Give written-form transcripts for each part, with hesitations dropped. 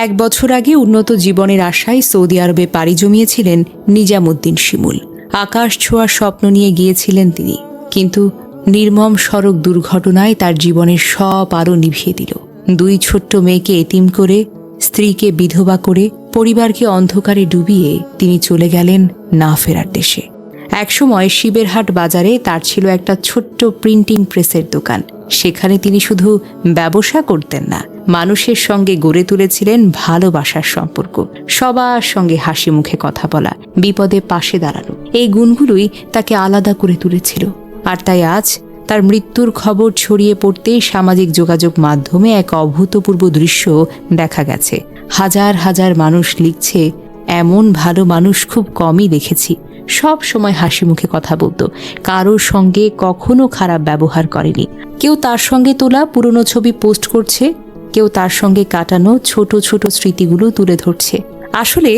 1 বছর আগে উন্নত জীবনের আশায় সৌদি আরবে পাড়ি জমিয়েছিলেন নিজামুদ্দিন শিমুল। আকাশ ছোঁয়ার স্বপ্ন নিয়ে গিয়েছিলেন তিনি, কিন্তু নির্মম সড়ক দুর্ঘটনায় তার জীবনের সব আলো নিভিয়ে দিল। 2 ছোট্ট মেয়েকে এতিম করে, স্ত্রীকে বিধবা করে, পরিবারকে অন্ধকারে ডুবিয়ে তিনি চলে গেলেন না ফেরার দেশে। একসময় শিবেরহাট বাজারে তার ছিল একটা ছোট্ট প্রিন্টিং প্রেসের দোকান। সেখানে তিনি শুধু ব্যবসা করতেন না, মানুষের সঙ্গে গড়ে তুলেছিলেন ভালোবাসার সম্পর্ক, সবার সঙ্গে হাসি মুখে কথা বলা, বিপদে পাশে দাঁড়ানো। এই গুণগুলোই তাকে আলাদা করে তুলেছিল। আর তাই আজ তার মৃত্যুর খবর ছড়িয়ে পড়তেই সামাজিক যোগাযোগ মাধ্যমে এক অভূতপূর্ব দৃশ্য দেখা গেছে। হাজার হাজার মানুষ লিখছে, এমন ভালো মানুষ খুব কমই দেখেছি। সব সময় হাসি মুখে কথা বলতো, কারোর সঙ্গে কখনো খারাপ ব্যবহার করেনি। কেউ তার সঙ্গে তোলা পুরনো ছবি পোস্ট করছে, কেউ তার সঙ্গে কাটানো ছোট ছোট স্মৃতিগুলো তুলে ধরছে। আসলে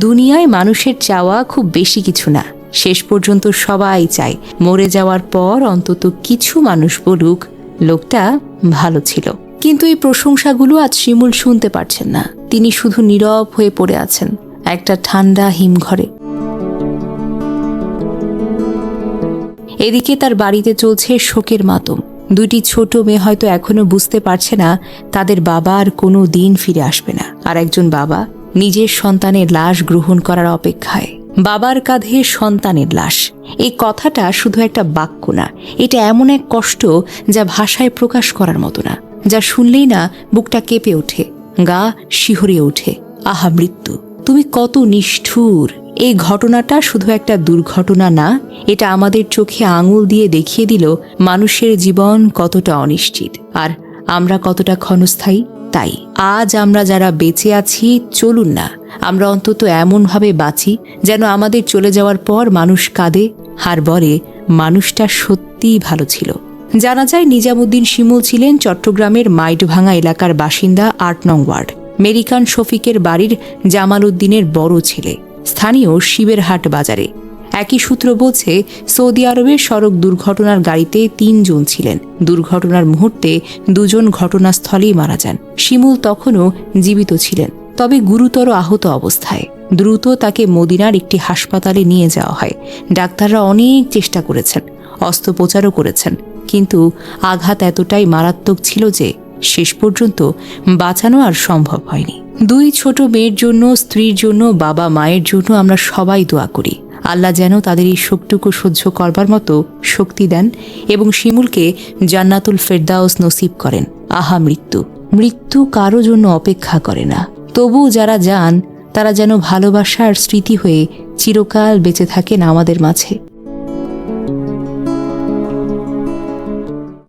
দুনিয়ায় মানুষের চাওয়া খুব বেশি কিছু না। শেষ পর্যন্ত সবাই চায় মরে যাওয়ার পর অন্তত কিছু মানুষ বলুক লোকটা ভালো ছিল। কিন্তু এই প্রশংসাগুলো আজ শিমুল শুনতে পারছেন না। তিনি শুধু নীরব হয়ে পড়ে আছেন একটা ঠান্ডা হিমঘরে। এদিকে তার বাড়িতে চলছে শোকের মাতম। 2টি ছোট মেয়ে হয়তো এখনো বুঝতে পারছে না তাদের বাবা আর কোনো দিন ফিরে আসবে না। আর একজন বাবা নিজের সন্তানের লাশ গ্রহণ করার অপেক্ষায়। বাবার কাঁধে সন্তানের লাশ, এই কথাটা শুধু একটা বাক্য না, এটা এমন এক কষ্ট যা ভাষায় প্রকাশ করার মতো না, যা শুনলেই না বুকটা কেঁপে ওঠে, গা শিহরে ওঠে। আহা মৃত্যু, তুমি কত নিষ্ঠুর! এই ঘটনাটা শুধু একটা দুর্ঘটনা না, এটা আমাদের চোখে আঙুল দিয়ে দেখিয়ে দিল মানুষের জীবন কতটা অনিশ্চিত আর আমরা কতটা ক্ষণস্থায়ী। তাই আজ আমরা যারা বেঁচে আছি, চলুন না আমরা অন্তত এমনভাবে বাঁচি যেন আমাদের চলে যাওয়ার পর মানুষ কাঁদে আর বলে মানুষটা সত্যিই ভালো ছিল। জানা যায় নিজামুদ্দিন শিমুল ছিলেন চট্টগ্রামের মাইটভাঙা এলাকার বাসিন্দা 8 নং ওয়ার্ড। মেরিকান শফিকের বাড়ির জামাল উদ্দিনের বড় ছেলে, স্থানীয় শিবেরহাট বাজারে। একই সূত্র বলছে, সৌদি আরবের সড়ক দুর্ঘটনার গাড়িতে 3 জন ছিলেন। দুর্ঘটনার মুহূর্তে 2 জন ঘটনাস্থলেই মারা যান। শিমুল তখনও জীবিত ছিলেন, তবে গুরুতর আহত অবস্থায়। দ্রুত তাকে মদিনার একটি হাসপাতালে নিয়ে যাওয়া হয়। ডাক্তাররা অনেক চেষ্টা করেছেন, অস্ত্রোপচারও করেছেন, কিন্তু আঘাত এতটাই মারাত্মক ছিল যে শেষ পর্যন্ত বাঁচানো আর সম্ভব হয়নি। 2 ছোট মেয়ের জন্য, স্ত্রীর জন্য, বাবা মায়ের জন্য আমরা সবাই দোয়া করি আল্লাহ যেন তাদের এই শোকটুকু সহ্য করবার মতো শক্তি দেন এবং শিমুলকে জান্নাতুল ফেরদাউস নসিব করেন। আহা মৃত্যু, মৃত্যু কারো জন্য অপেক্ষা করে না। তবু যারা যান তারা যেন ভালোবাসার স্মৃতি হয়ে চিরকাল বেঁচে থাকেন আমাদের মাঝে।